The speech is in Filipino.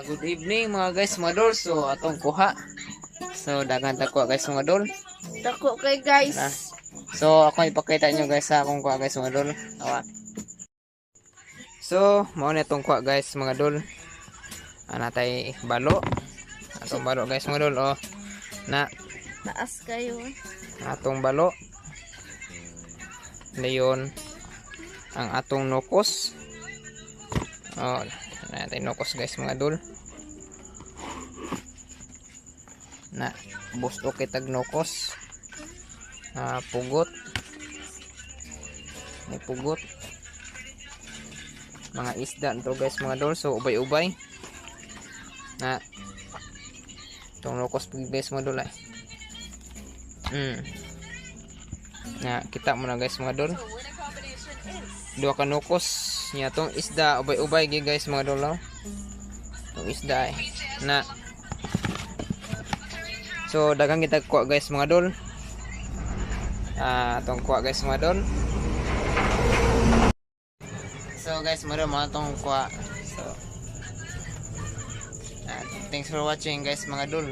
Good evening mga guys, mga dol. So atong kuha. So daghan ta kuha guys mga dol. Dako kay guys. Na. So ako ipakita nyo guys sa akong kuha guys mga dol. Awa. So mao na tong kuha guys mga dol. Anatay balo. Atong balo guys mga dol. Oh. Na Taas kayo. atong balo. Leon ang atong nokos. Oh, natin nokos guys mga dol. Na busto kitag nokos. Pugot. May pugot. Mga isda nito guys mga dol. So ubay-ubay. Na itong nokos guys mga dol ay. Na kita mo na guys mga dol. Dua ka nokos nya tong isda ubay-ubay guys mga dol. Tong isda ay. Na so dagang kita kuha guys mga dol. Tong kuha guys mga dol. So guys mga dol, mga tong kuha. So thanks for watching guys mga dol.